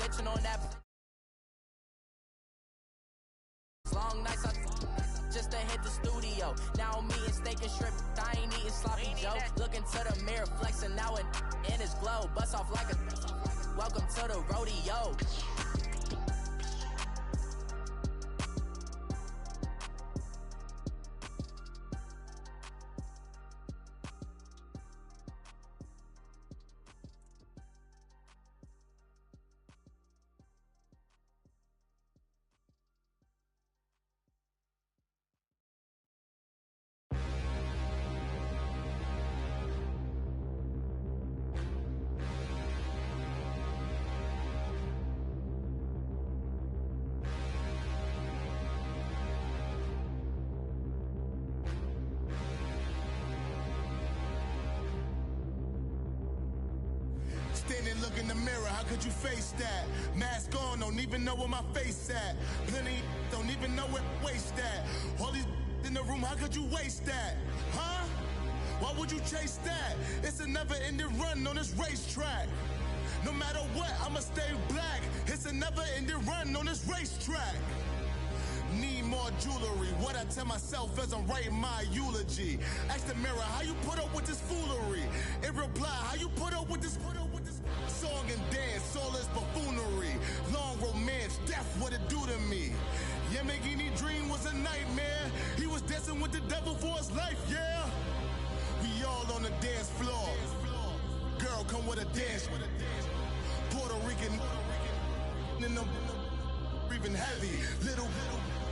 bitching on that. Long nights just to hit the studio. Now I'm eating steak and shrimp. I ain't eating sloppy Joe. Looking to the mirror, flexing now in his glow. Bust off like a welcome to the rodeo. Standing, look in the mirror, how could you face that? Mask on, don't even know where my face at. Plenty, don't even know where waste at. All these in the room, how could you waste that? Huh? Why would you chase that? It's a never-ending run on this racetrack. No matter what, I'ma stay black. It's a never-ending run on this racetrack. Need more jewelry. What I tell myself as I'm writing my eulogy. Ask the mirror, how you put up with this foolery? It reply, how you put up with this song and dance, all this buffoonery. Long romance, death, what it do to me? Yamagini dream was a nightmare. He was dancing with the devil for his life, yeah. We all on the dance floor. Girl, come with a dance. Puerto Rican in the breathing heavy. Little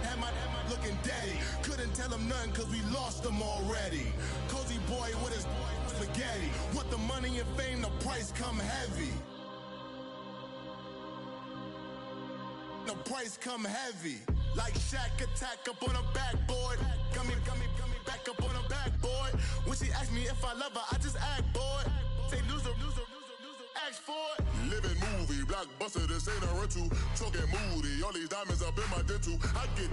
had my looking daddy. Couldn't tell him nothing cause we lost him already. Cozy boy with his spaghetti. With the money and fame, the price come heavy. The price come heavy. Like Shaq attack up on a backboard. Coming back up on a backboard. When she asked me if I love her, I just act bored. Say loser, ask for it. Living movie, blockbuster, this ain't a rental. Talking moody, all these diamonds up in my dental. I get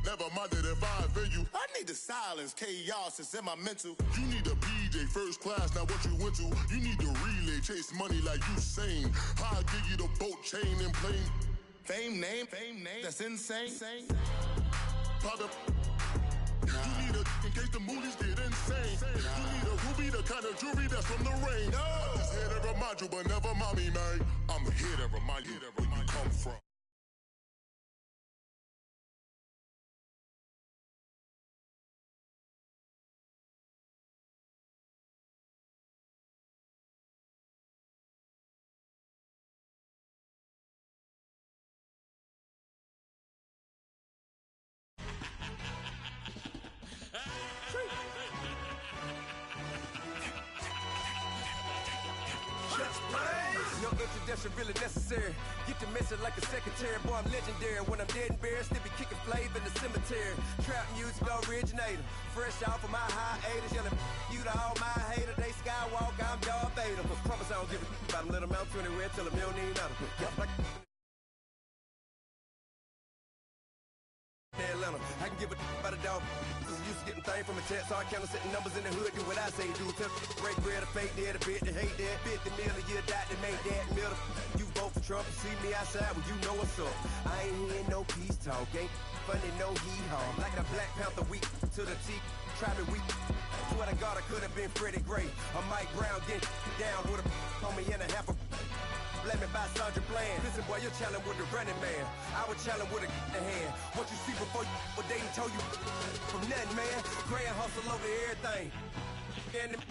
never minded if I offend you. I need the silence, chaos is in my mental. You need a PJ first class, not what you went to. You need the relay, chase money like you sane. I'll give you the boat chain and plane. Fame name, that's insane. Private. You need a in case the movies get insane. You need a ruby, the kind of jewelry that's from the rain. No. I'm just here to remind you, but never mind me, man. I'm here to remind you where you come from. No introduction really necessary. Get to message like a secretary. Boy, I'm legendary. When I'm dead and buried, still be kicking flavor in the cemetery. Trap music originator. Fresh off of my hiatus. Yelling you to all my haters. They skywalk, I'm Darth Vader. Promise I don't give a about them. Let them out to anywhere. Tell them you don't need nothing. Atlanta. I can give a about a dog. Used to getting things from a text, so I count setting numbers in the hood. Do what I say, do. Tell break bread, a fake dead, a bit to hate that. 50 million, you died to make that middle. You vote for Trump, you see me outside, well, you know what's up. I ain't hearing no peace talk, ain't funny, no hee-haw. Like a Black Panther weak to the teeth, try me weak. Swear to God, I could have been Freddie Gray. Or Mike Brown getting down with a homie and a half a. Let me buy Sandra Bland. Listen, boy, you're challenging with the running man. I was challenging with a hand. What you see before you, what they done told you from nothing, man. Grand hustle over everything. And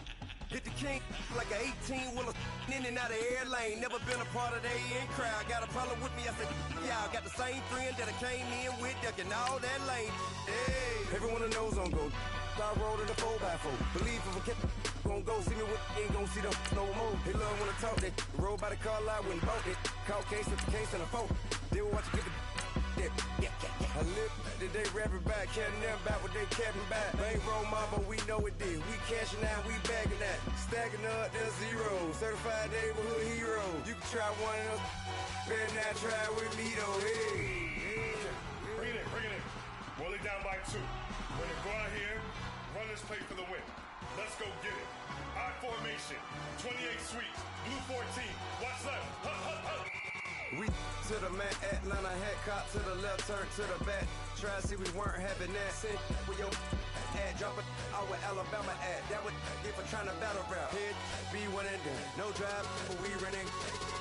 hit the king like an 18-wheeler in and out of air lane. Never been a part of the in crowd. Got a problem with me, I said, y'all got the same friend that I came in with, ducking all that lane. Hey, everyone knows I'm go. I rolled in the 4x4. Believe if I kept gon' go see me with ain't gon' see them no more. They love when I talk that. Roll by the car lot when bought it. Call case at the case and a phone. They will watch you get the yeah. I live today rapping back, catching them back what they capping back. Bankroll mama, we know it did. We cashing out, we bagging that. Stacking up, there's zero. Certified neighborhood hero. You can try one of those. Better not try with me though. Hey. Bring it in. Roll it down by 2. We're gonna go out here, run this play for the win. Let's go get it. I formation, 28 sweeps, blue 14. Watch left. We to the man, Atlanta head cop to the left, turn to the back. Try to see we weren't having that. Send with your ad, drop it out with Alabama ad. That would get for trying to battle rap. Head, be one and done. No drive, but we running.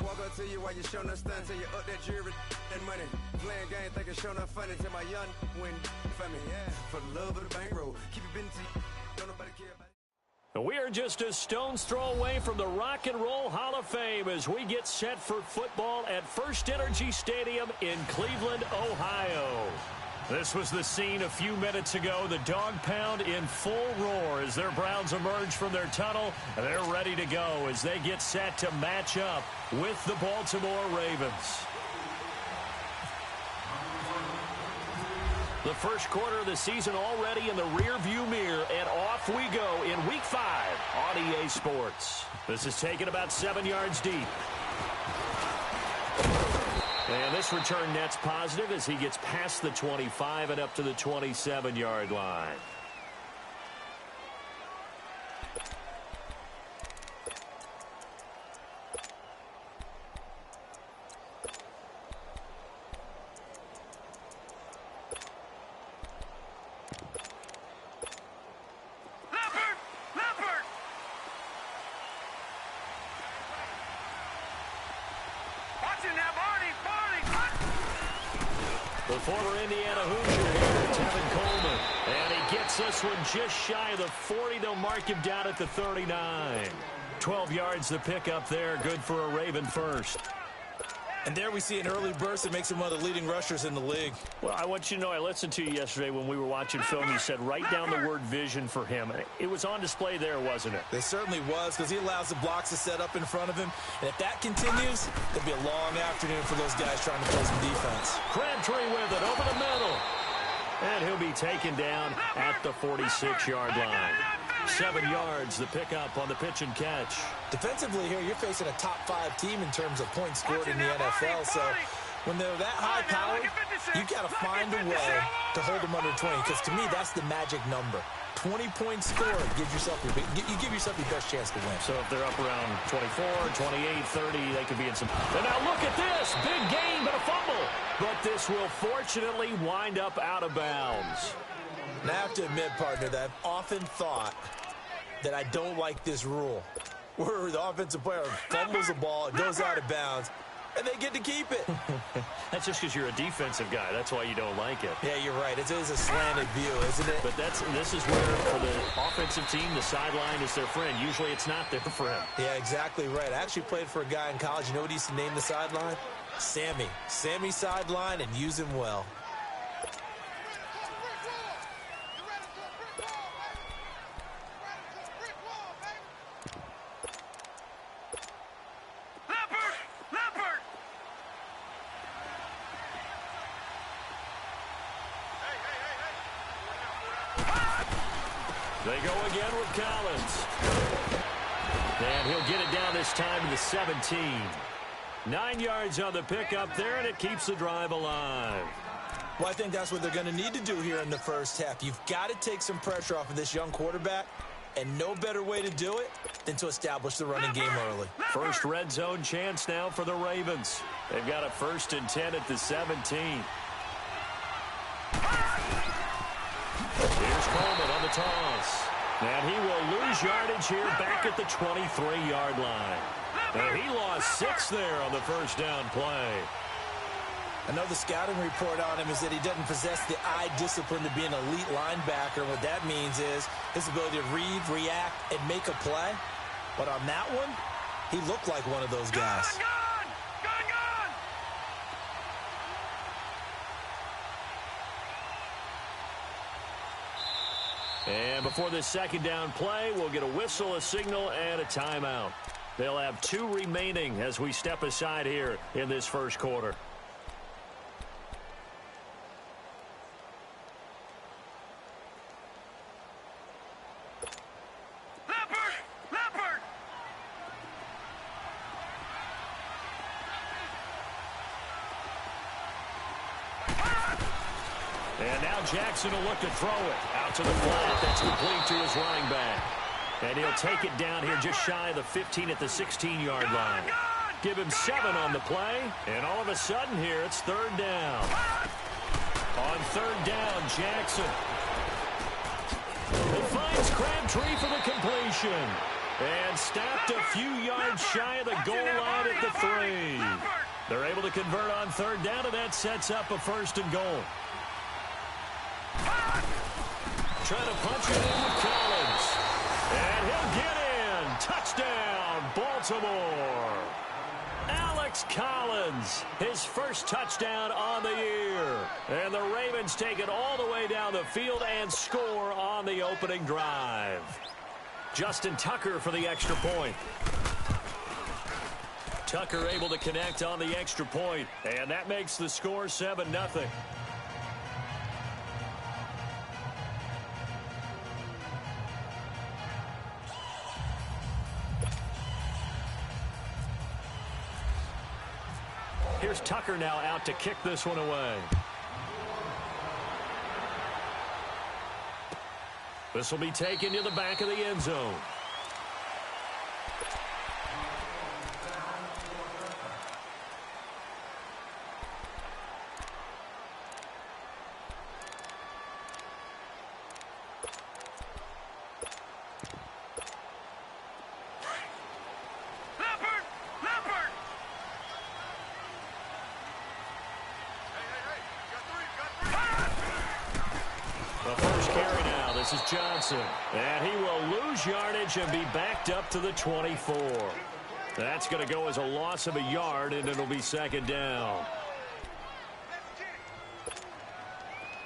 Walk up to you while you showing us stunts. Till you up that jury and money. Playing game, thinking showing up funny. Till my young win for me. Yeah, for the love of the bankroll. Keep it busy. Don't nobody care about it. We are just a stone's throw away from the Rock and Roll Hall of Fame as we get set for football at First Energy Stadium in Cleveland, Ohio. This was the scene a few minutes ago. The dog pound in full roar as their Browns emerge from their tunnel. They're ready to go as they get set to match up with the Baltimore Ravens. The first quarter of the season already in the rear-view mirror, and off we go in Week 5 on EA Sports. This is taken about 7 yards deep. And this return net's positive as he gets past the 25 and up to the 27-yard line. The former Indiana Hoosier here, Tevin Coleman. And he gets this one just shy of the 40. They'll mark him down at the 39. 12 yards to pick up there. Good for a Raven first. And there we see an early burst that makes him one of the leading rushers in the league. Well, I want you to know, I listened to you yesterday when we were watching film. You said write down the word vision for him. It was on display there, wasn't it? It certainly was, because he allows the blocks to set up in front of him. And if that continues, it'll be a long afternoon for those guys trying to play some defense. Crabtree with it over the middle. And he'll be taken down at the 46-yard line. 7 yards, the pickup on the pitch and catch. Defensively here, you're facing a top-5 team in terms of points scored in the NFL. So when they're that high-powered, you got to find a way to hold them under 20. Because to me, that's the magic number. 20 points scored, you give yourself your best chance to win. So if they're up around 24, 28, 30, they could be in some. And now look at this. Big gain, but a fumble. But this will fortunately wind up out of bounds. And I have to admit, partner, that I've often thought that I don't like this rule, where the offensive player fumbles the ball, it goes out of bounds, and they get to keep it. That's just because you're a defensive guy. That's why you don't like it. Yeah, you're right. It is a slanted view, isn't it? But this is where, for the offensive team, the sideline is their friend. Usually it's not there for him. Yeah, exactly right. I actually played for a guy in college. You know what he used to name the sideline? Sammy. Sammy sideline, and use him well. They go again with Collins. And he'll get it down this time to the 17. 9 yards on the pickup there, and it keeps the drive alive. Well, I think that's what they're going to need to do here in the first half. You've got to take some pressure off of this young quarterback, and no better way to do it than to establish the running game early. First red zone chance now for the Ravens. They've got a 1st and 10 at the 17. Here's Coleman on the toss. And he will lose yardage here back at the 23-yard line. And he lost 6 there on the first down play. Another scouting report on him is that he doesn't possess the eye discipline to be an elite linebacker. What that means is his ability to read, react, and make a play. But on that one, he looked like one of those guys. And before this second down play, we'll get a whistle, a signal, and a timeout. They'll have 2 remaining as we step aside here in this first quarter. And now Jackson will look to throw it out to the flat. That's complete to his running back. And he'll take it down here just shy of the 15 at the 16-yard line. Give him 7 on the play, and all of a sudden here it's 3rd down. On 3rd down, Jackson. He finds Crabtree for the completion. And stopped a few yards shy of the goal line at the 3. They're able to convert on 3rd down, and that sets up a 1st and goal. Trying to punch it in with Collins. And he'll get in. Touchdown, Baltimore. Alex Collins, his first touchdown on the year. And the Ravens take it all the way down the field and score on the opening drive. Justin Tucker for the extra point. Tucker able to connect on the extra point, and that makes the score 7-0. Here's Tucker now out to kick this one away. This will be taken to the back of the end zone. This is Johnson, and he will lose yardage and be backed up to the 24. That's going to go as a loss of a yard, and it'll be 2nd down.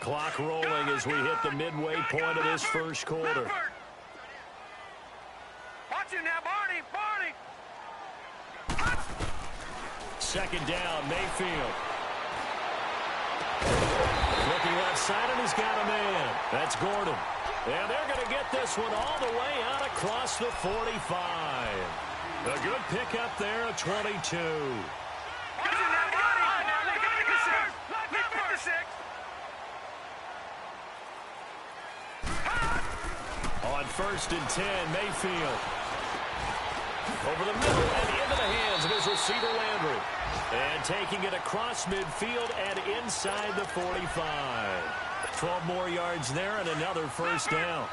Clock rolling as we hit the midway point of this first quarter. Watch it now, Barney! 2nd down, Mayfield. Looking left side, and he's got a man. That's Gordon. And they're going to get this one all the way out across the 45. A good pickup there at 22. On 1st and 10, Mayfield. Over the middle and into the hands of his receiver, Landry. And taking it across midfield and inside the 45. 12 more yards there and another 1st down.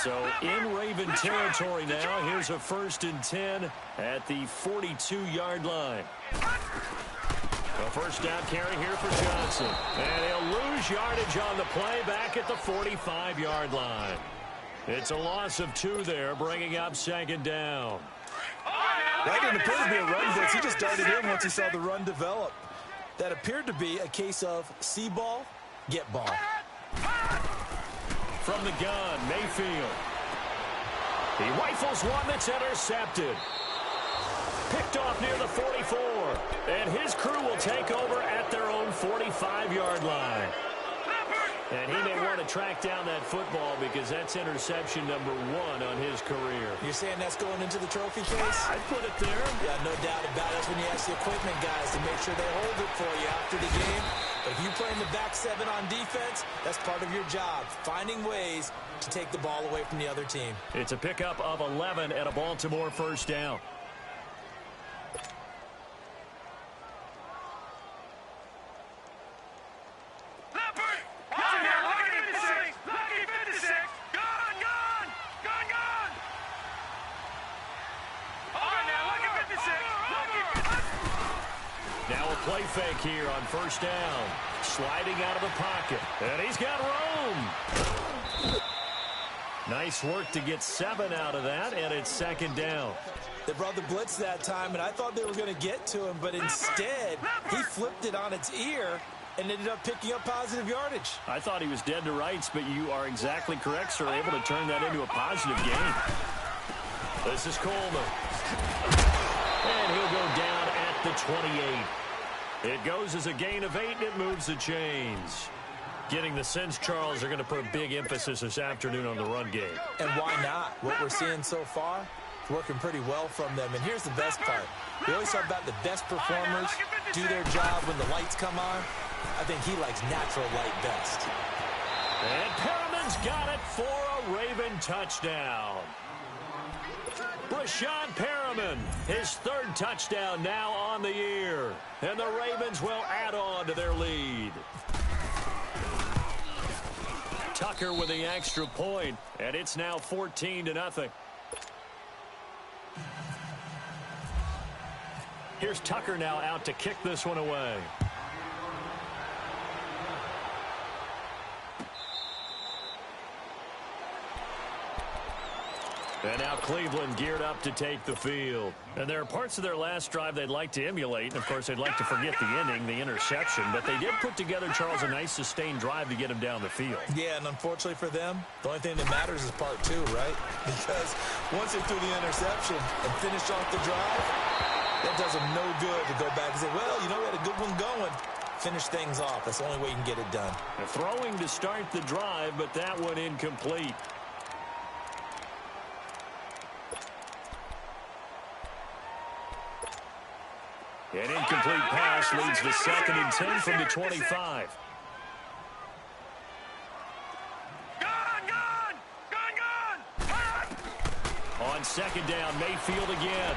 So in Raven territory now, here's a 1st and 10 at the 42-yard line. A 1st down carry here for Johnson. And he'll lose yardage on the play back at the 45-yard line. It's a loss of 2 there, bringing up 2nd down. That didn't appear to be a run blitz. He just darted in once he saw the run develop. That appeared to be a case of see ball, get ball. From the gun, Mayfield. He rifles one that's intercepted. Picked off near the 44. And his crew will take over at their own 45-yard line. And he may want to track down that football because that's interception number 1 on his career. You're saying that's going into the trophy case? I'd put it there. Yeah, no doubt about it. That's when you ask the equipment guys to make sure they hold it for you after the game. But if you play in the back 7 on defense, that's part of your job, finding ways to take the ball away from the other team. It's a pickup of 11 and a Baltimore 1st down. Play fake here on 1st down. Sliding out of the pocket. And he's got room. Nice work to get 7 out of that, and it's 2nd down. They brought the blitz that time, and I thought they were going to get to him, but instead, he flipped it on its ear and ended up picking up positive yardage. I thought he was dead to rights, but you are exactly correct, sir. Able to turn that into a positive gain. This is Coleman. And he'll go down at the 28. It goes as a gain of 8, and it moves the chains. Getting the sense Charles are going to put a big emphasis this afternoon on the run game. And why not? What we're seeing so far, working pretty well from them. And here's the best part. We always talk about the best performers do their job when the lights come on. I think he likes natural light best. And Perriman's got it for a Raven touchdown. Rashad Perriman, his third touchdown now on the year. And the Ravens will add on to their lead. Tucker with the extra point, and it's now 14-0. Here's Tucker now out to kick this one away. And now Cleveland geared up to take the field. And there are parts of their last drive they'd like to emulate. And, of course, they'd like to forget the inning, the interception. But they did put together, Charles, a nice sustained drive to get him down the field. Yeah, and unfortunately for them, the only thing that matters is part two, right? Because once they threw the interception and finished off the drive, that does them no good to go back and say, well, you know, we had a good one going. Finish things off. That's the only way you can get it done. A throwing to start the drive, but that one incomplete. An incomplete pass leads to 2nd and 10 from the 25. On 2nd down, Mayfield again.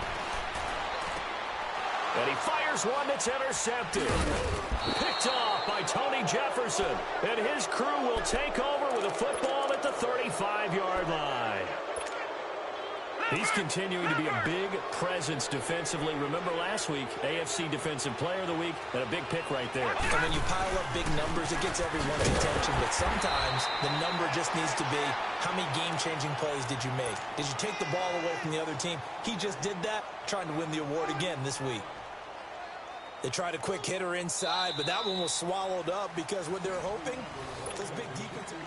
And he fires one that's intercepted. Picked off by Tony Jefferson. And his crew will take over with a football at the 35-yard line. He's continuing to be a big presence defensively. Remember last week, AFC Defensive Player of the Week, and a big pick right there. And when you pile up big numbers, it gets everyone's attention. But sometimes the number just needs to be, how many game-changing plays did you make? Did you take the ball away from the other team? He just did that, trying to win the award again this week. They tried a quick hitter inside, but that one was swallowed up because what they're hoping, those big defensive...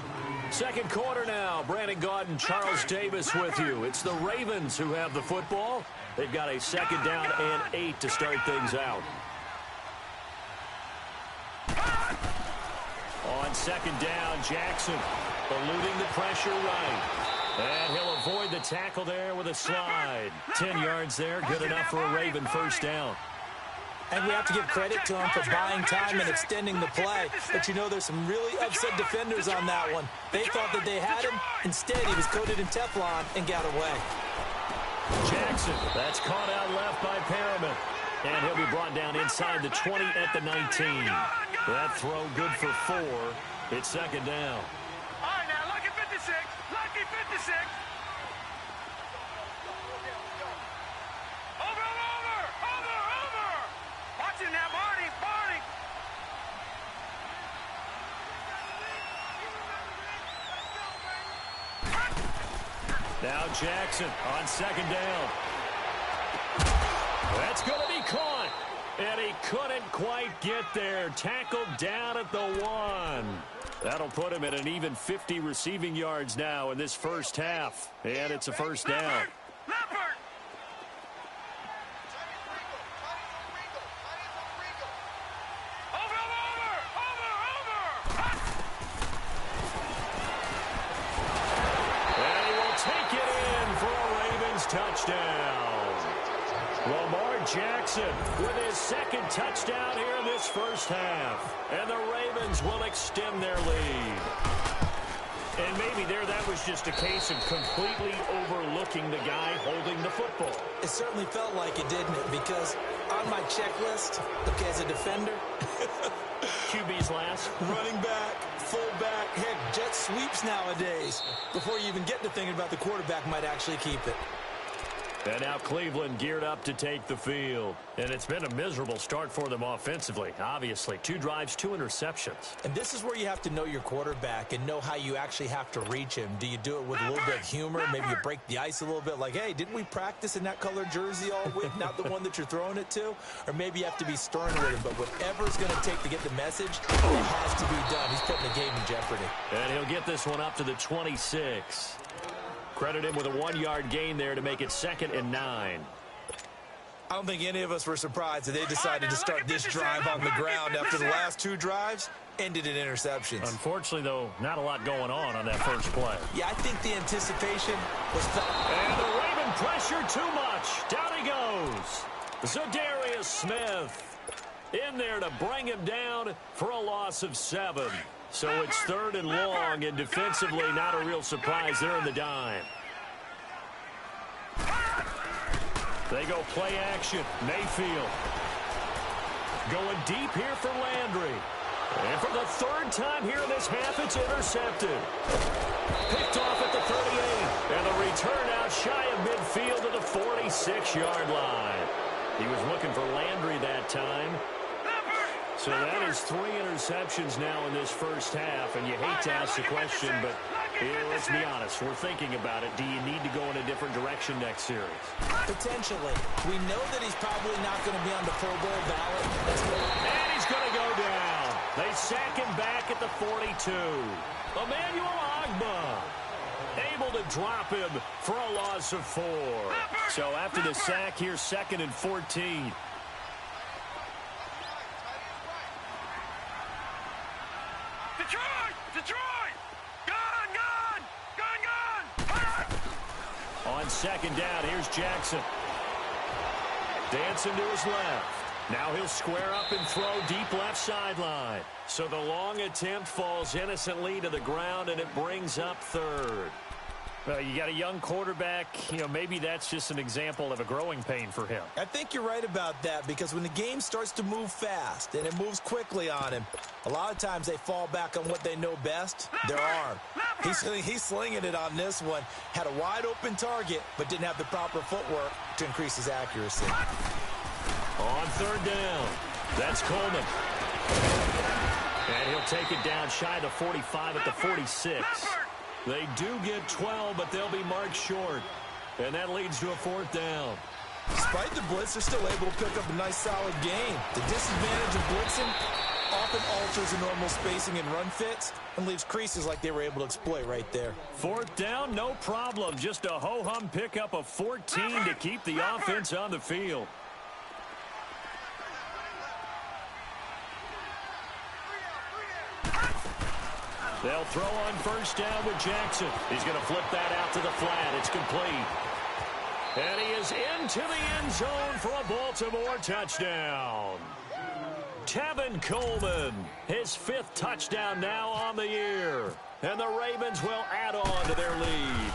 Second quarter now. Brandon Gaudin, Charles Davis with you. It's the Ravens who have the football. They've got a 2nd down and 8 to start things out. On 2nd down, Jackson eluding the pressure right. And he'll avoid the tackle there with a slide. 10 yards there, good enough for a Raven first down. And we have to give credit to him for buying time and extending the play. But, you know, there's some really upset defenders on that one. They thought that they had him. Instead, he was coated in Teflon and got away. Jackson, that's caught out left by Perriman. And he'll be brought down inside the 20 at the 19. That throw good for 4. It's 2nd down. All right, now, lucky 56. Lucky 56. Now, Barney, Barney. Now Jackson on 2nd down. That's going to be caught. And he couldn't quite get there. Tackled down at the 1. That'll put him at an even 50 receiving yards now in this first half. And it's a first down. Touchdown. Lamar Jackson with his 2nd touchdown here in this first half. And the Ravens will extend their lead. And maybe that was just a case of completely overlooking the guy holding the football. It certainly felt like it, didn't it? Because on my checklist, okay, as a defender, QB's last. Running back, fullback, heck, jet sweeps nowadays. Before you even get to thinking about the quarterback might actually keep it. And now Cleveland geared up to take the field. And it's been a miserable start for them offensively, obviously. 2 drives, 2 interceptions. And this is where you have to know your quarterback and know how you actually have to reach him. Do you do it with a little bit of humor? Maybe you break the ice a little bit like, hey, didn't we practice in that colored jersey all week? Not the one that you're throwing it to? Or maybe you have to be stern with him. But whatever it's going to take to get the message, it has to be done. He's putting the game in jeopardy. And he'll get this one up to the 26. Credit him with a 1-yard gain there to make it 2nd and 9. I don't think any of us were surprised that they decided to start this drive on the ground after the last 2 drives ended in interceptions. Unfortunately, though, not a lot going on that first play. Yeah, I think the anticipation was felt. And the Raven pressure too much. Down he goes. Zadarius Smith in there to bring him down for a loss of 7. So it's 3rd and long, and defensively not a real surprise there in the dime. They go play action. Mayfield going deep here for Landry. And for the third time here in this half, it's intercepted. Picked off at the 38. And the return out shy of midfield to the 46-yard line. He was looking for Landry that time. So that is 3 interceptions now in this first half. And you hate to ask the question, but let's be honest. We're thinking about it. Do you need to go in a different direction next series? Potentially. We know that he's probably not going to be on the Pro Bowl ballot. And he's going to go down. They sack him back at the 42. Emmanuel Ogbah able to drop him for a loss of 4. So after the sack, here's 2nd and 14. Detroit! Gun! On 2nd down, here's Jackson. Dancing to his left. Now he'll square up and throw deep left sideline. So the long attempt falls innocently to the ground, and it brings up 3rd. Well, you got a young quarterback. Maybe that's just an example of a growing pain for him. I think you're right about that, because when the game starts to move fast and it moves quickly on him, a lot of times they fall back on what they know best, their arm. He's slinging it on this one. Had a wide-open target, but didn't have the proper footwork to increase his accuracy. On 3rd down, that's Coleman. And he'll take it down shy of the 45 at the 46. They do get 12, but they'll be marked short. And that leads to a 4th down. Despite the blitz, they're still able to pick up a nice, solid gain. The disadvantage of blitzing often alters the normal spacing and run fits and leaves creases like they were able to exploit right there. 4th down, no problem. Just a ho-hum pickup of 14 to keep the offense on the field. They'll throw on 1st down with Jackson. He's going to flip that out to the flat. It's complete. And he is into the end zone for a Baltimore touchdown. Tevin Coleman, his 5th touchdown now on the year. And the Ravens will add on to their lead.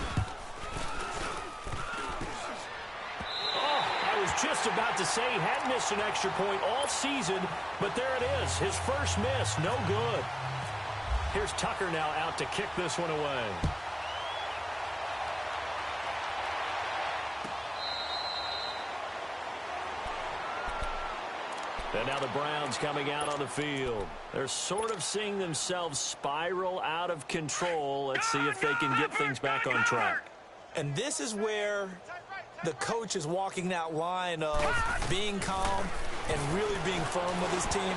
Oh, I was just about to say he hadn't missed an extra point all season, but there it is. His first miss, no good. Here's Tucker now out to kick this one away. And now the Browns coming out on the field. They're sort of seeing themselves spiral out of control. Let's see if they can get things back on track. And this is where the coach is walking that line of being calm and really being firm with his team.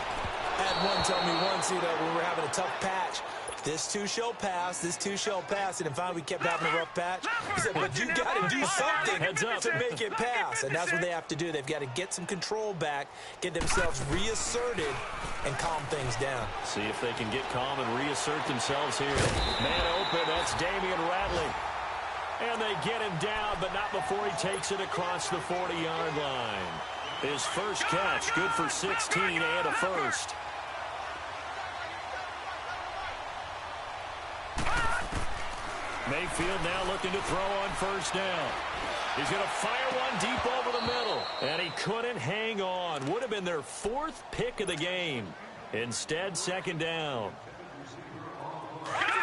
I had one tell me once, when we were having a tough patch, this too shall pass, this too shall pass, and finally we kept having a rough patch. He said, but you got to do something to make it pass, and that's what they have to do. They've got to get some control back, get themselves reasserted, and calm things down. See if they can get calm and reassert themselves here. Man open, that's Damian Ratley. And they get him down, but not before he takes it across the 40-yard line. His first catch, good for 16 and a first. Mayfield now looking to throw on 1st down. He's going to fire one deep over the middle. And he couldn't hang on. Would have been their 4th pick of the game. Instead, 2nd down.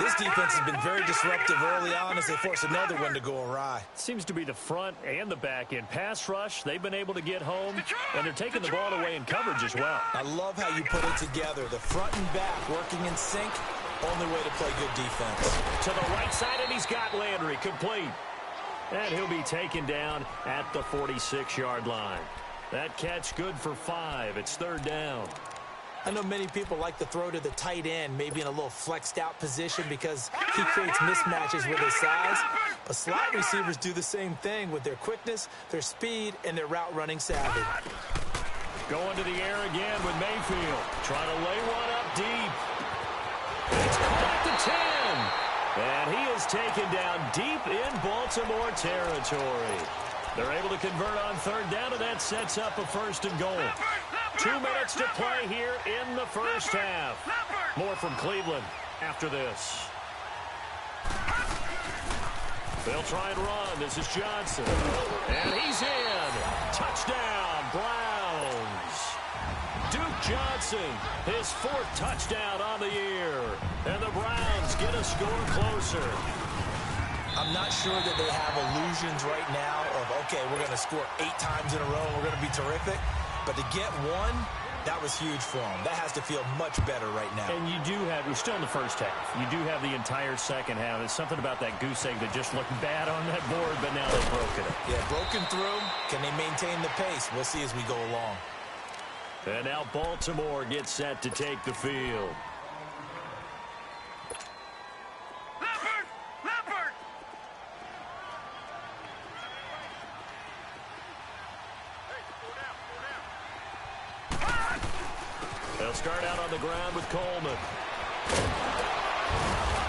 This defense has been very disruptive early on as they force another one to go awry. Seems to be the front and the back end. Pass rush, they've been able to get home, and they're taking the ball away in coverage as well. I love how you put it together. The front and back working in sync. Only way to play good defense. To the right side, and he's got Landry complete. And he'll be taken down at the 46-yard line. That catch good for 5. It's 3rd down. I know many people like to throw to the tight end, maybe in a little flexed out position because he creates mismatches with his size. But slot receivers do the same thing with their quickness, their speed, and their route running savvy. Going to the air again with Mayfield. Trying to lay one up deep. It's caught at the 10. And he is taken down deep in Baltimore territory. They're able to convert on 3rd down, and that sets up a 1st and goal. 2 minutes to play here in the first half. More from Cleveland after this. They'll try and run. This is Johnson. And he's in. Touchdown, Browns. Duke Johnson, his 4th touchdown on the year. And the Browns get a score closer. I'm not sure that they have illusions right now of, okay, we're going to score 8 times in a row and we're going to be terrific. But to get one, that was huge for them. That has to feel much better right now. And you do have, we're still in the first half. You do have the entire second half. There's something about that goose egg that just looked bad on that board, but now they've broken it. Yeah, broken through. Can they maintain the pace? We'll see as we go along. And now Baltimore gets set to take the field. They'll start out on the ground with Coleman.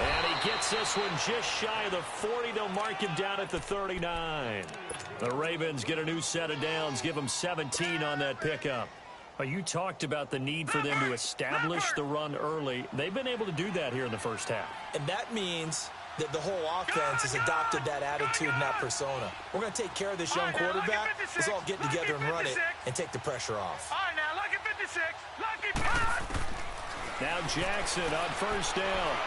And he gets this one just shy of the 40. They'll mark him down at the 39. The Ravens get a new set of downs, give them 17 on that pickup. You talked about the need for them to establish the run early. They've been able to do that here in the first half. And that means that the whole offense has adopted that attitude and that persona. We're going to take care of this young quarterback. Let's all get together and run it and take the pressure off. All right, now, lucky 56. Lucky punt. Now Jackson on first down.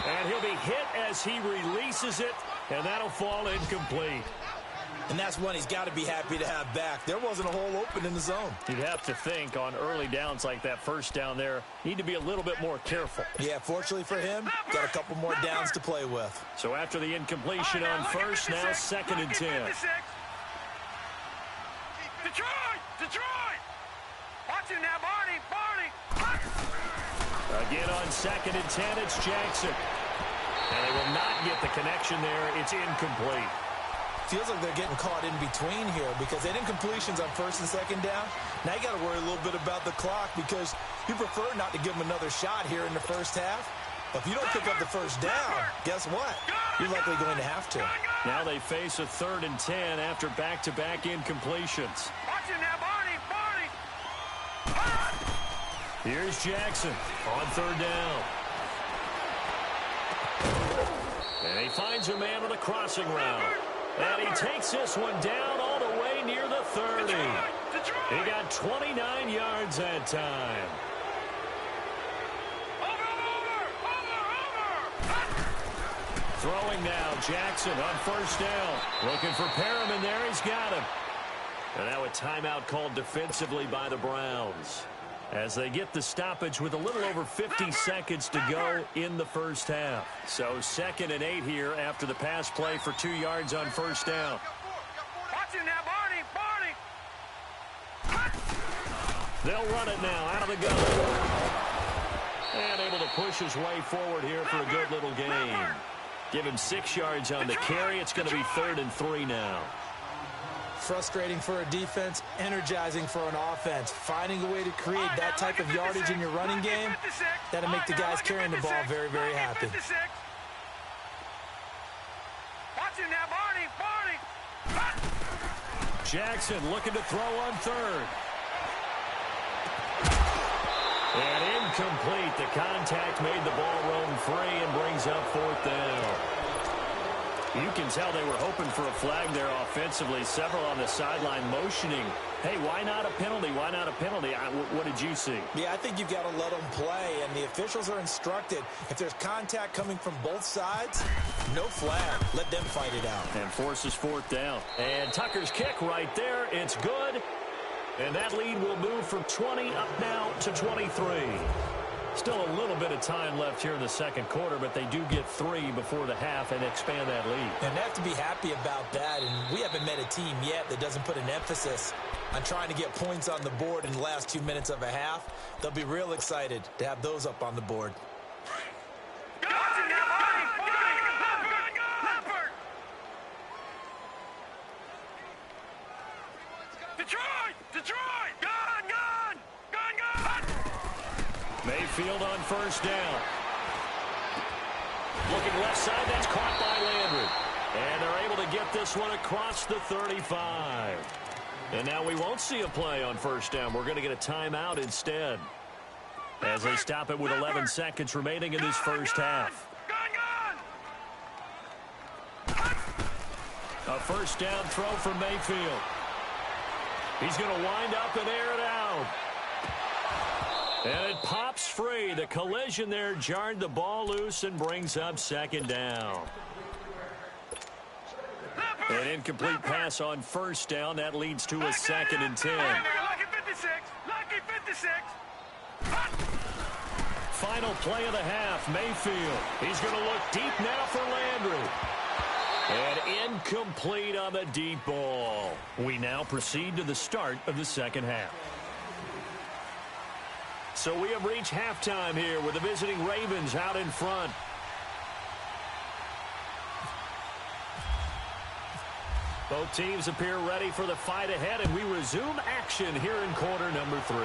And he'll be hit as he releases it, and that'll fall incomplete. And that's one he's got to be happy to have back. There wasn't a hole open in the zone. You'd have to think on early downs like that first down there, need to be a little bit more careful. Yeah, fortunately for him, got a couple more downs to play with. So after the incompletion on first, now 2nd and 10. Detroit! Watch him now, Barney! Again on 2nd and 10, it's Jackson. And they will not get the connection there. It's incomplete. Feels like they're getting caught in between here because they did incompletions on 1st and 2nd down. Now you got to worry a little bit about the clock because you prefer not to give them another shot here in the first half. But if you don't pick up the first down, guess what? You're likely going to have to. Now they face a 3rd and 10 after back-to-back incompletions. Watch him now, Barney! Here's Jackson on 3rd down. And he finds a man on a crossing route. And he takes this one down all the way near the 30. He got 29 yards that time. Throwing now, Jackson on first down. Looking for Perriman there, he's got him. And now a timeout called defensively by the Browns as they get the stoppage with a little over 50 seconds to go in the first half. So 2nd and 8 here after the pass play for 2 yards on first down. Watch him now, Barney! They'll run it now out of the gun. And able to push his way forward here for a good little gain. Give him 6 yards on the carry. It's going to be 3rd and 3 now. Frustrating for a defense, energizing for an offense. Finding a way to create that type of yardage in your running game, that'll make the guys carrying the ball very, very happy. Watch him now, Barney! Jackson looking to throw on 3rd. And incomplete. The contact made the ball roam free and brings up 4th down. You can tell they were hoping for a flag there offensively. Several on the sideline motioning. Hey, why not a penalty? Why not a penalty? What did you see? Yeah, I think you've got to let them play, and the officials are instructed. If there's contact coming from both sides, no flag. Let them fight it out. And forces 4th down. And Tucker's kick right there. It's good. And that lead will move from 20 up now to 23. Still a little bit of time left here in the second quarter, but they do get 3 before the half and expand that lead. And they have to be happy about that. And we haven't met a team yet that doesn't put an emphasis on trying to get points on the board in the last 2 minutes of a half. They'll be real excited to have those up on the board. Detroit! Gun! Mayfield on first down. Looking left side, that's caught by Landry. And they're able to get this one across the 35. And now we won't see a play on first down. We're going to get a timeout instead, as they stop it with 11 seconds remaining in this first half. A first down throw for Mayfield. He's going to wind up and air it out. And it pops free. The collision there jarred the ball loose and brings up second down. An incomplete pass on first down. That leads to a 2nd and 10. Lucky 56. Lucky 56. Final play of the half, Mayfield. He's going to look deep now for Landry. And incomplete on the deep ball. We now proceed to the start of the second half. So we have reached halftime here with the visiting Ravens out in front. Both teams appear ready for the fight ahead, and we resume action here in quarter number 3.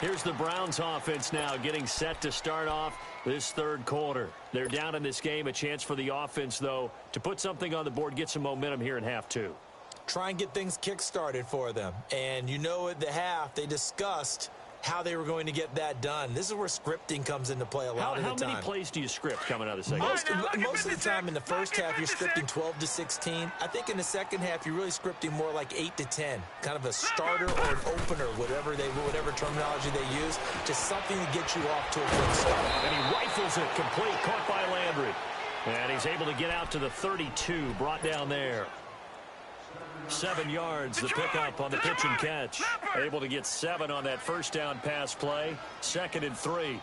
Here's the Browns offense now getting set to start off this third quarter. They're down in this game. A chance for the offense, though, to put something on the board, get some momentum here in half 2. Try and get things kick-started for them. And you know at the half, they discussed how they were going to get that done. This is where scripting comes into play a lot of the time. How many plays do you script coming out of the second half? Most of the time in the first half, you're scripting 12 to 16. I think in the second half, you're really scripting more like 8 to 10. Kind of a starter or an opener, whatever terminology they use. Just something to get you off to a quick start. And he rifles it complete, caught by Landry. And he's able to get out to the 32, brought down there. 7 yards, the pickup on the pitch and catch. Able to get 7 on that first down pass play. 2nd and 3.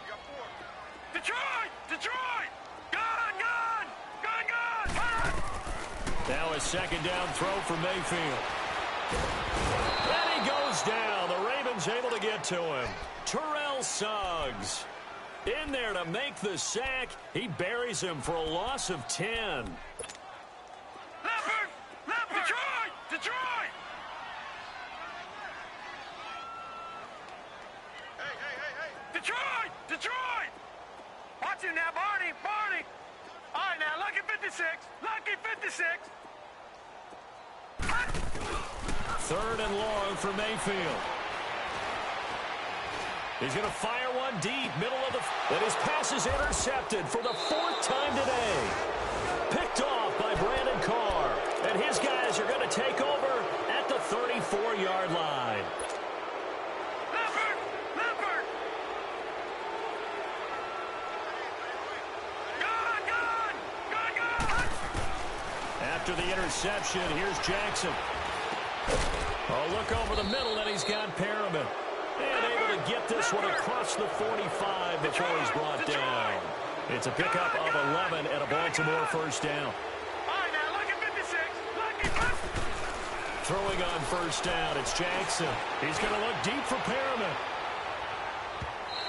Detroit! Gun! Now a second down throw for Mayfield. And he goes down. The Ravens able to get to him. Terrell Suggs in there to make the sack. He buries him for a loss of 10. Detroit! Hey! Detroit! Watch him now, Barney! All right, now, lucky 56! Lucky 56! 3rd and long for Mayfield. He's going to fire one deep, middle of the... And his pass is intercepted for the 4th time today. Picked off by Brandon Carr. And his guys are going to take over at the 34-yard line. Leopard! Gun! After the interception, here's Jackson. Oh, look over the middle, and he's got Perriman. And able to get this one across the 45 before he's brought down. It's a pickup of 11 and a Baltimore first down. Throwing on first down, it's Jackson. He's going to look deep for Perriman.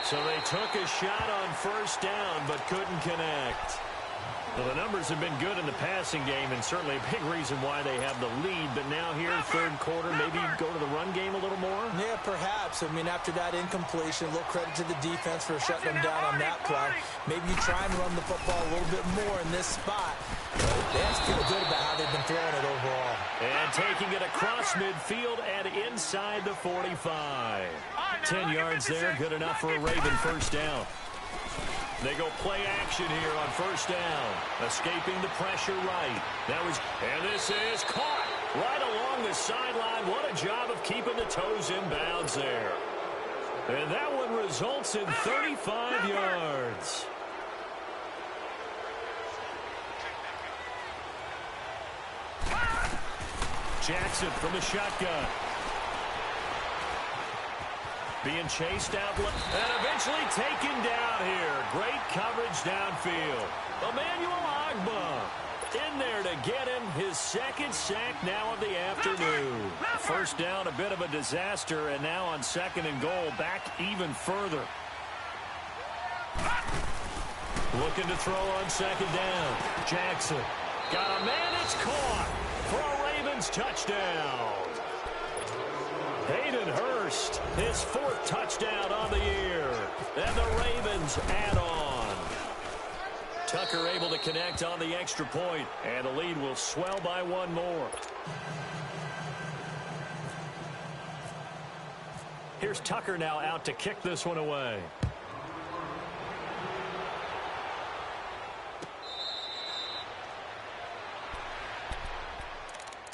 So they took a shot on first down, but couldn't connect. Well, the numbers have been good in the passing game, and certainly a big reason why they have the lead. But now here, third quarter, maybe go to the run game a little more? Yeah, perhaps. I mean, after that incompletion, a little credit to the defense for shutting them down on that play. Maybe you try and run the football a little bit more in this spot. They just feel good about how they've been throwing it overall. And taking it across midfield and inside the 45. 10 yards there, good enough for a Raven first down. They go play action here on first down. Escaping the pressure right. And this is caught right along the sideline. What a job of keeping the toes in bounds there. And that one results in 35 yards. Jackson from the shotgun. Being chased out and eventually taken down here. Great coverage downfield. Emmanuel Agba in there to get him his second sack now of the afternoon. First down, a bit of a disaster, and now on 2nd and goal, back even further. Looking to throw on 2nd down. Jackson got a man, it's caught for a Ravens touchdown. Hayden Hurst, his 4th touchdown on the year. And the Ravens add on. Tucker able to connect on the extra point, and the lead will swell by one more. Here's Tucker now out to kick this one away.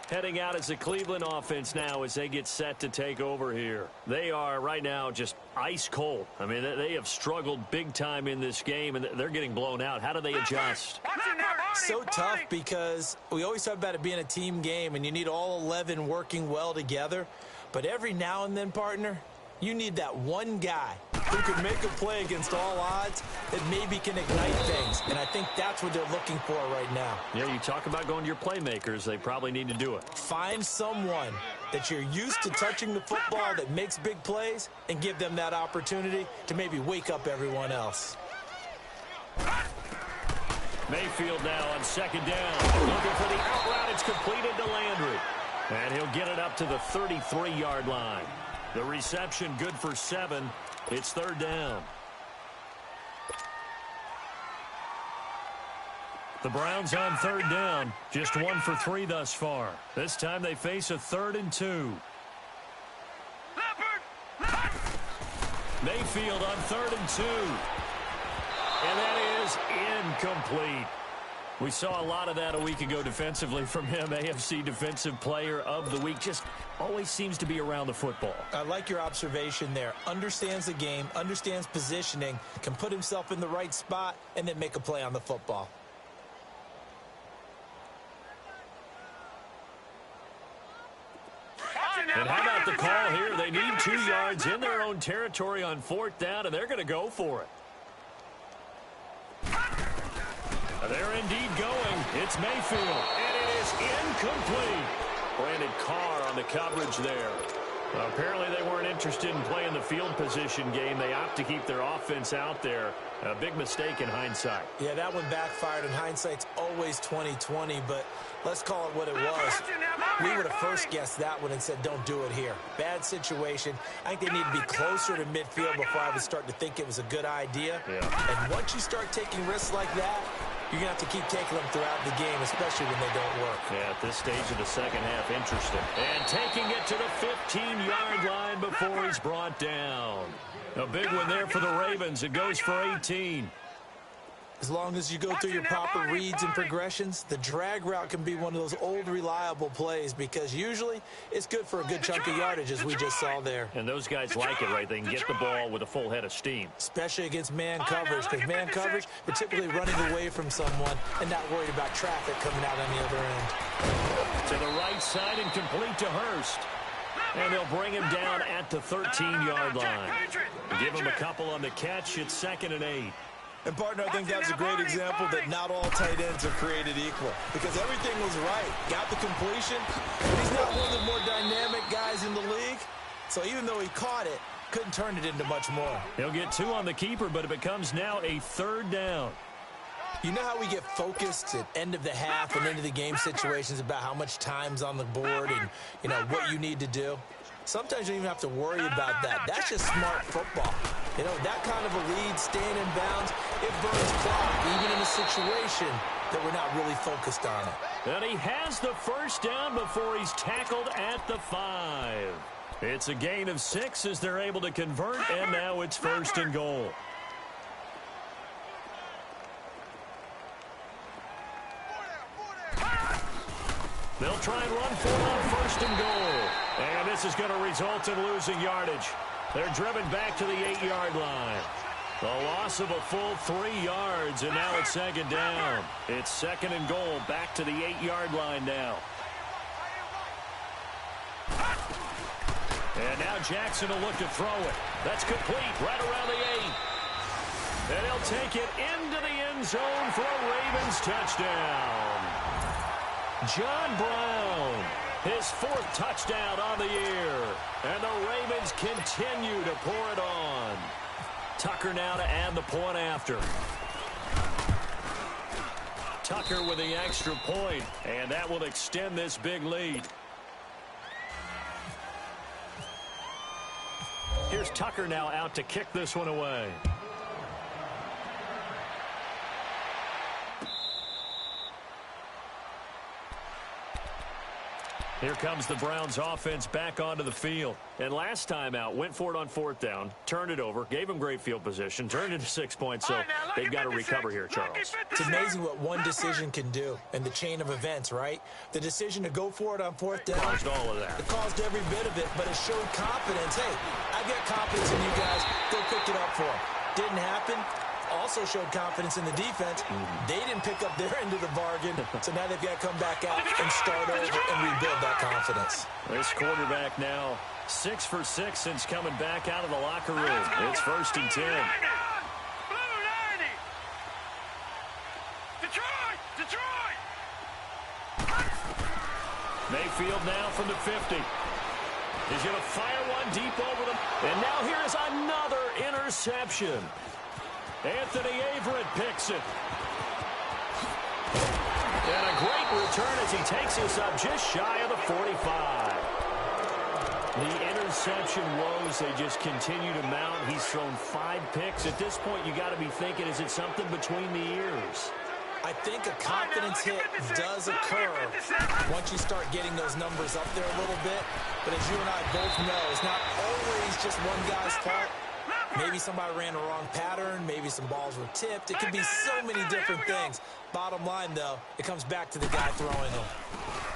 heading out as the Cleveland offense now as they get set to take over here. They are right now just ice cold. I mean, they have struggled big time in this game, and they're getting blown out. How do they adjust? So tough because we always talk about it being a team game, and you need all 11 working well together. But every now and then, partner, you need that one guy who can make a play against all odds that maybe can ignite things. And I think that's what they're looking for right now. Yeah, you talk about going to your playmakers. They probably need to do it. Find someone that you're used to touching the football that makes big plays and give them that opportunity to maybe wake up everyone else. Mayfield now on second down. Looking for the out route. It's completed to Landry. And he'll get it up to the 33-yard line. The reception good for 7. It's third down. The Browns on third down. Just 1 for 3 thus far. This time they face a 3rd and 2. Mayfield on 3rd and 2. And that is incomplete. We saw a lot of that a week ago defensively from him. AFC Defensive Player of the Week. Just always seems to be around the football. I like your observation there. Understands the game, understands positioning, can put himself in the right spot, and then make a play on the football. And how about the call here? They need 2 yards in their own territory on 4th down, and they're going to go for it. They're indeed going. It's Mayfield, and it is incomplete. Brandon Carr on the coverage there. Apparently they weren't interested in playing the field position game. They opt to keep their offense out there. A big mistake in hindsight. Yeah, that one backfired, and hindsight's always 20/20, but let's call it what it was. We would have first guessed that one and said, don't do it here. Bad situation. I think they need to be closer to midfield before I would start to think it was a good idea. Yeah. And once you start taking risks like that, you're going to have to keep taking them throughout the game, especially when they don't work. Yeah, at this stage of the second half, interesting. And taking it to the 15-yard line before he's brought down. A big one there for the Ravens. It goes for 18. As long as you go through your proper reads and progressions, the drag route can be one of those old reliable plays because usually it's good for a good chunk of yardage, as we just saw there. And those guys like it, right? They can get the ball with a full head of steam. Especially against man coverage, because man coverage, they're typically running away from someone and not worried about traffic coming out on the other end. To the right side and complete to Hurst. And they'll bring him down at the 13-yard line. Give him a couple on the catch. It's 2nd and 8. And, partner, I think that's a great example that not all tight ends are created equal. Because everything was right. Got the completion. But he's not one of the more dynamic guys in the league. So even though he caught it, couldn't turn it into much more. He'll get 2 on the keeper, but it becomes now a 3rd down. You know how we get focused at end of the half and into the game situations about how much time's on the board and, you know, what you need to do? Sometimes you don't even have to worry about that. That's just smart football. You know, that kind of a lead, staying in bounds, it burns clock, even in a situation that we're not really focused on it. And he has the first down before he's tackled at the 5. It's a gain of 6 as they're able to convert, and now it's 1st and goal. They'll try and run for it on 1st and goal. And this is going to result in losing yardage. They're driven back to the 8-yard line. The loss of a full 3 yards, and now it's 2nd down. It's 2nd and goal, back to the 8-yard line now. And now Jackson will look to throw it. That's complete right around the 8. And he'll take it into the end zone for a Ravens touchdown. John Brown, his 4th touchdown on the year. And the Ravens continue to pour it on. Tucker now to add the point after. Tucker with the extra point, and that will extend this big lead. Here's Tucker now out to kick this one away. Here comes the Browns offense back onto the field. And last time out, went for it on 4th down, turned it over, gave them great field position, turned it to 6 points, so they've got to recover here, Charles. It's amazing what one decision can do in the chain of events, right? The decision to go for it on 4th down. Caused all of that. It caused every bit of it, but it showed confidence. Hey, I've got confidence in you guys. Go pick it up for them. Didn't happen. Also showed confidence in the defense. They didn't pick up their end of the bargain, so now they've got to come back out and start over and rebuild that confidence. This quarterback now 6 for 6 since coming back out of the locker room. It's 1st and 10. Detroit! Mayfield now from the 50. He's going to fire one deep over them. And now here is another interception. Anthony Averett picks it. And a great return as he takes this up just shy of the 45. The interception woes, they just continue to mount. He's thrown 5 picks. At this point, you got to be thinking, is it something between the ears? I think a confidence hit does occur once you start getting those numbers up there a little bit. But as you and I both know, it's not always just one guy's fault. Maybe somebody ran a wrong pattern. Maybe some balls were tipped. It could be so many different things. Bottom line, though, it comes back to the guy throwing them.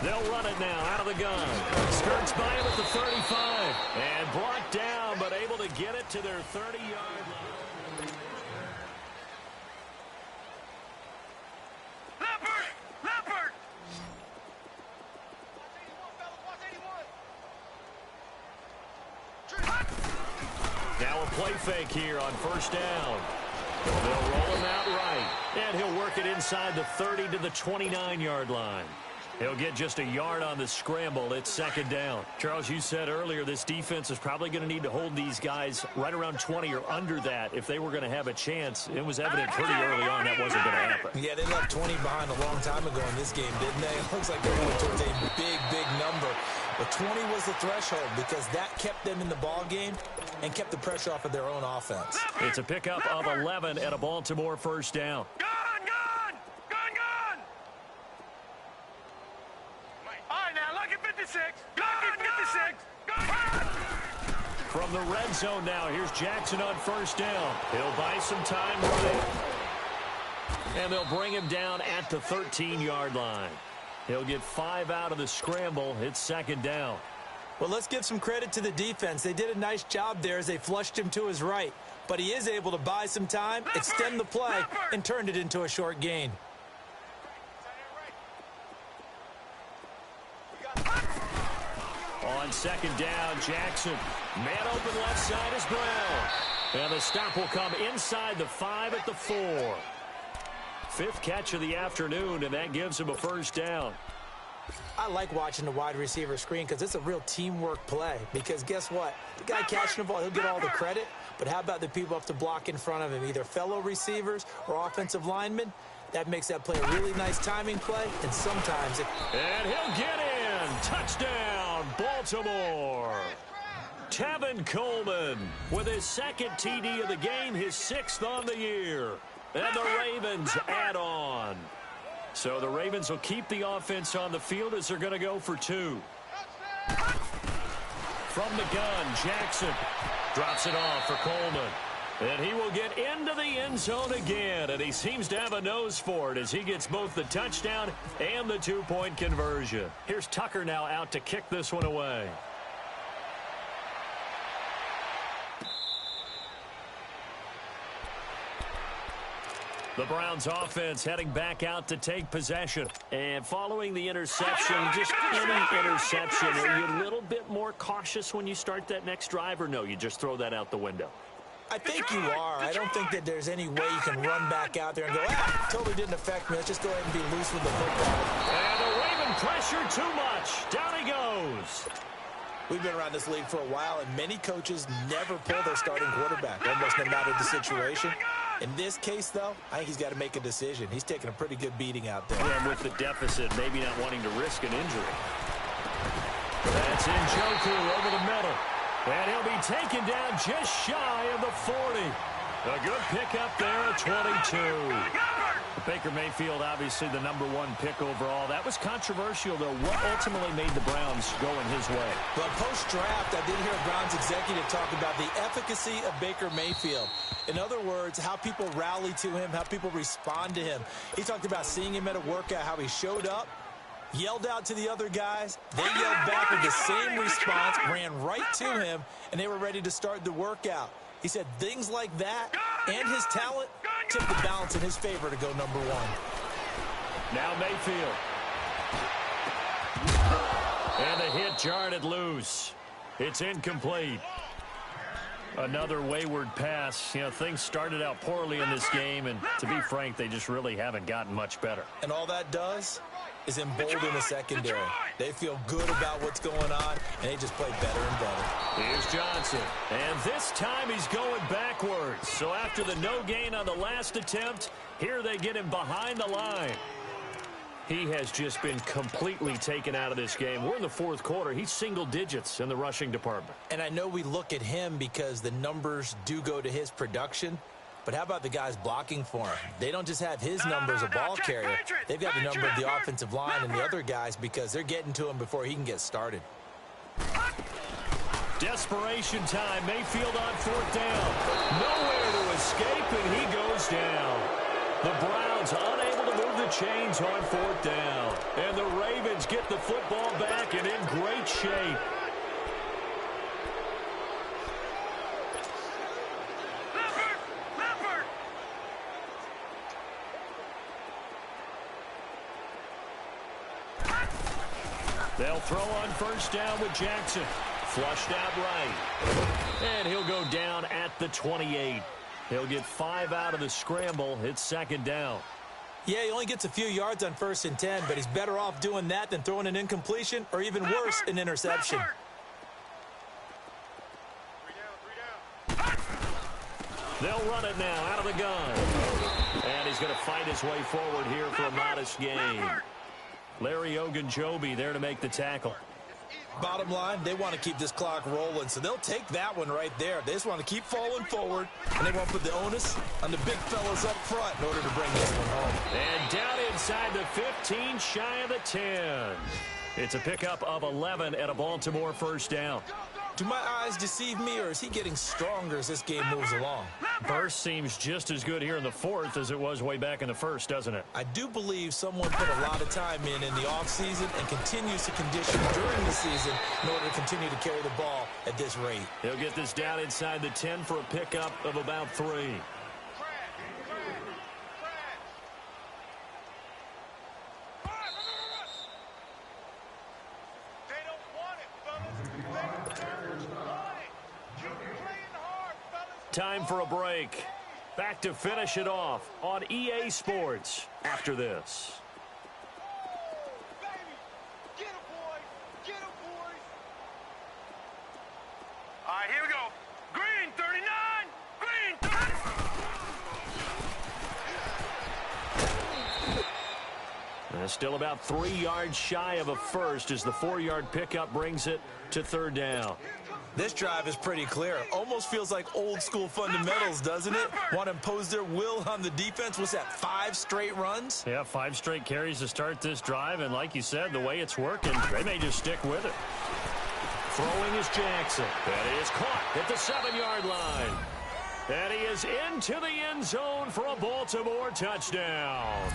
They'll run it now out of the gun. Skirts by him at the 35. And brought down, but able to get it to their 30-yard line. Leopard! Now a play fake here on 1st down. They'll roll him out right. And he'll work it inside the 30 to the 29-yard line. He'll get just a yard on the scramble. It's 2nd down. Charles, you said earlier this defense is probably going to need to hold these guys right around 20 or under that if they were going to have a chance. It was evident pretty early on that wasn't going to happen. Yeah, they left 20 behind a long time ago in this game, didn't they? It looks like they're going towards a big number. But 20 was the threshold because that kept them in the ball game and kept the pressure off of their own offense. It's a pickup of 11 at a Baltimore 1st down. Gone! All right, now, look at 56. Lucky 56. Gone! From the red zone now, here's Jackson on 1st down. He'll buy some time running. And they'll bring him down at the 13-yard line. He'll get 5 out of the scramble. It's 2nd down. Well, let's give some credit to the defense. They did a nice job there as they flushed him to his right. But he is able to buy some time, extend the play, and turned it into a short gain. On 2nd down, Jackson. Man open left side is Brown. And the stop will come inside the 5 at the 4. 5th catch of the afternoon, and that gives him a 1st down. I like watching the wide receiver screen because it's a real teamwork play. Because guess what? The guy catching the ball, he'll get all the credit. But how about the people up to block in front of him, either fellow receivers or offensive linemen? That makes that play a really nice timing play, and sometimes it... And he'll get in. Touchdown, Baltimore. Tevin Coleman with his 2nd TD of the game, his 6th on the year. And the Ravens add on. So the Ravens will keep the offense on the field as they're going to go for 2. From the gun, Jackson drops it off for Coleman. And he will get into the end zone again. And he seems to have a nose for it as he gets both the touchdown and the 2-point conversion. Here's Tucker now out to kick this one away. The Browns offense heading back out to take possession. And following the interception, just any interception, are you a little bit more cautious when you start that next drive, or no, you just throw that out the window? I think you are. I don't think that there's any way you can run back out there and go, totally didn't affect me. Let's just go ahead and be loose with the football. And the Raven pressure too much. Down he goes. We've been around this league for a while, and many coaches never pull their starting quarterback, almost no matter the situation. In this case, though, I think he's got to make a decision. He's taking a pretty good beating out there. And with the deficit, maybe not wanting to risk an injury. That's Njoku over the middle. And he'll be taken down just shy of the 40. A good pickup there at 22. Baker Mayfield, obviously the #1 pick overall. That was controversial, though. What ultimately made the Browns go in his way? Well, post-draft, I did hear a Browns executive talk about the efficacy of Baker Mayfield. In other words, how people rally to him, how people respond to him. He talked about seeing him at a workout, how he showed up, yelled out to the other guys. They yelled back with the same response, ran right to him, and they were ready to start the workout. He said things like that and his talent tipped the balance in his favor to go #1. Now Mayfield. And a hit jarred it loose. It's incomplete. Another wayward pass. You know, things started out poorly in this game, and to be frank, they just really haven't gotten much better. And all that does is embolden the secondary. They feel good about what's going on, and they just play better and better. Here's Johnson. And this time he's going backwards. So after the no gain on the last attempt, here they get him behind the line. He has just been completely taken out of this game. We're in the fourth quarter. He's single digits in the rushing department. And I know we look at him because the numbers do go to his production. But how about the guys blocking for him? They don't just have his number as a ball carrier. They've got the number of the offensive line and the other guys because they're getting to him before he can get started. Desperation time. Mayfield on 4th down. Nowhere to escape, and he goes down. The Browns unable to move the chains on 4th down. And the Ravens get the football back and in great shape. They'll throw on 1st down with Jackson. Flushed out right. And he'll go down at the 28. He'll get 5 out of the scramble. It's 2nd down. Yeah, he only gets a few yards on 1st and 10, but he's better off doing that than throwing an incompletion or even worse, an interception. They'll run it now out of the gun. And he's going to fight his way forward here for a modest gain. Larry Ogunjobi there to make the tackle. Bottom line, they want to keep this clock rolling, so they'll take that one right there. They just want to keep falling forward, and they won't put the onus on the big fellas up front in order to bring this one home. And down inside the 15, shy of the 10. It's a pickup of 11 at a Baltimore 1st down. Do my eyes deceive me, or is he getting stronger as this game moves along? Burst seems just as good here in the 4th as it was way back in the 1st, doesn't it? I do believe someone put a lot of time in the offseason and continues to condition during the season in order to continue to carry the ball at this rate. He'll get this down inside the 10 for a pickup of about 3. Time for a break. Back to finish it off on EA Sports after this. All right, here we go. Green, 39. Green, 30. Still about 3 yards shy of a first as the 4-yard pickup brings it to 3rd down. This drive is pretty clear. Almost feels like old school fundamentals, doesn't it? Want to impose their will on the defense. What's that, 5 straight runs? Yeah, 5 straight carries to start this drive. And like you said, the way it's working, they may just stick with it. Throwing is Jackson. And he is caught at the 7-yard line. And he is into the end zone for a Baltimore touchdown.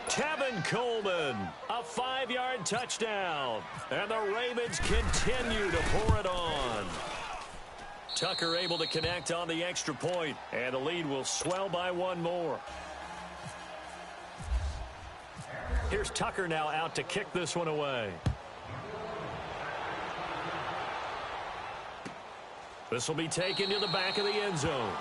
Tevin Coleman, a 5-yard touchdown. And the Ravens continue to pour it on. Tucker able to connect on the extra point, and the lead will swell by 1 more. Here's Tucker now out to kick this one away. This will be taken to the back of the end zone.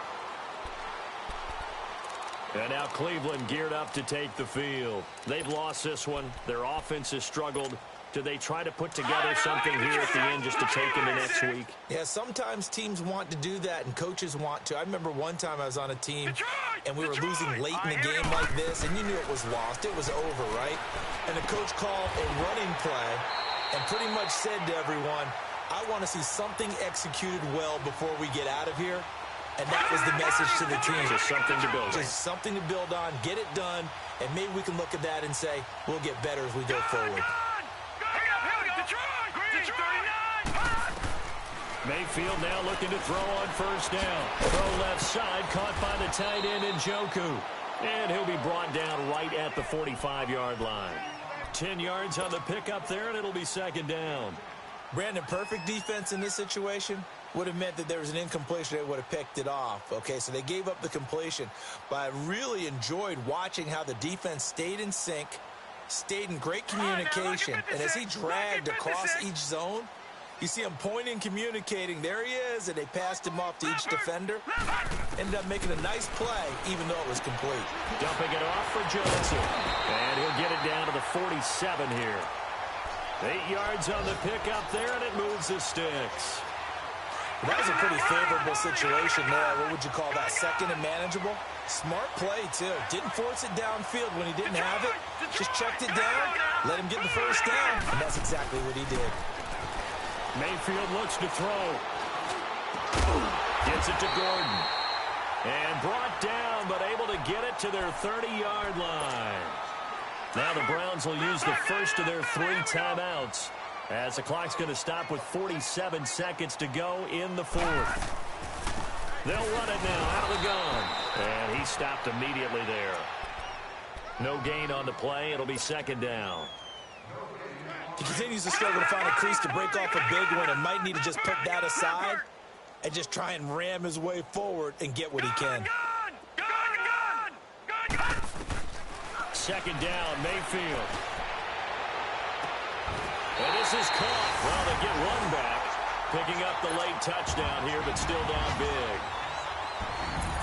And now Cleveland geared up to take the field. They've lost this one. Their offense has struggled. Do they try to put together something here at the end just to take into next week? Yeah, sometimes teams want to do that and coaches want to. I remember one time I was on a team and we were losing late in a game like this, and you knew it was lost. It was over, right? And the coach called a running play and pretty much said to everyone, I want to see something executed well before we get out of here. And that was the message to the team. Just something to build on. Just something to build on, get it done, and maybe we can look at that and say, we'll get better as we go forward. Mayfield now looking to throw on first down. Throw left side, caught by the tight end Njoku. And he'll be brought down right at the 45-yard line. 10 yards on the pickup there, and it'll be second down. Brandon, perfect defense in this situation would have meant that there was an incompletion. They would have picked it off. Okay, so they gave up the completion. But I really enjoyed watching how the defense stayed in sync, stayed in great communication. And as he dragged across each zone, you see him pointing, communicating. There he is, and they passed him off to each defender. Ended up making a nice play, even though it was complete. Dumping it off for Johnson. And he'll get it down to the 47 here. 8 yards on the pickup there, and it moves the sticks. That was a pretty favorable situation there. What would you call that? Second and manageable? Smart play, too. Didn't force it downfield when he didn't have it. Just checked it down, let him get the first down, and that's exactly what he did. Mayfield looks to throw. Gets it to Gordon. And brought down, but able to get it to their 30-yard line. Now the Browns will use the first of their 3 timeouts, as the clock's going to stop with 47 seconds to go in the 4th. They'll run it now out of the gun. And he stopped immediately there. No gain on the play. It'll be second down. He continues to struggle to find a crease to break off a big one and might need to just put that aside and just try and ram his way forward and get what he can. Second down, Mayfield. And this is caught. Well, they get one back. Picking up the late touchdown here, but still down big.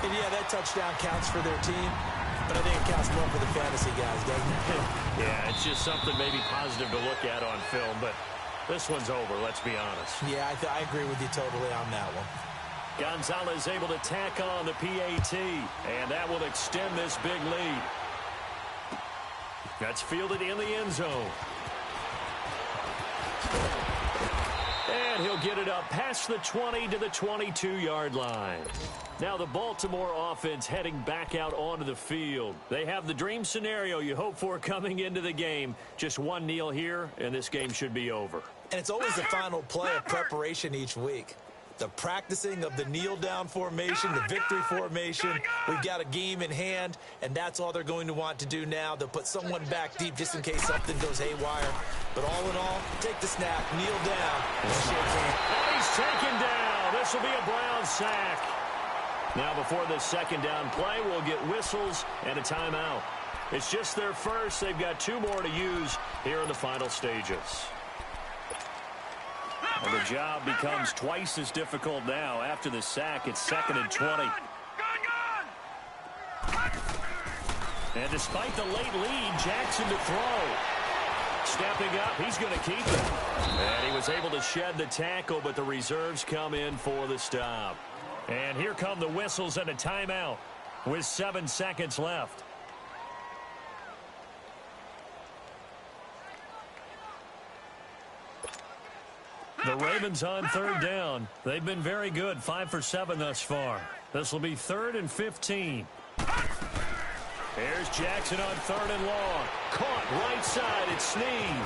And yeah, that touchdown counts for their team, but I think it counts more for the fantasy guys, doesn't it? Yeah, it's just something maybe positive to look at on film, but this one's over, let's be honest. Yeah, I agree with you totally on that one. Gonzalez able to tack on the PAT, and that will extend this big lead. That's fielded in the end zone. And he'll get it up past the 20 to the 22-yard line. Now the Baltimore offense heading back out onto the field. They have the dream scenario you hope for coming into the game. Just one kneel here, and this game should be over. And it's always the final play of preparation each week. The practicing of the kneel-down formation, the victory formation. We've got a game in hand, and that's all they're going to want to do now. They'll put someone back deep just in case something goes haywire. But all in all, take the snap, kneel down, and shake hands. And he's taken down. This will be a Brown sack. Now before this second down play, we'll get whistles and a timeout. It's just their first. They've got 2 more to use here in the final stages. And the job becomes twice as difficult now. After the sack, it's 2nd and 20. And despite the late lead, Jackson to throw. Stepping up, he's going to keep it. And he was able to shed the tackle, but the reserves come in for the stop. And here come the whistles and a timeout with 7 seconds left. The Ravens on 3rd down. They've been very good, 5 for 7 thus far. This will be 3rd and 15. Here's Jackson on 3rd and long. Caught right side. It's Snead.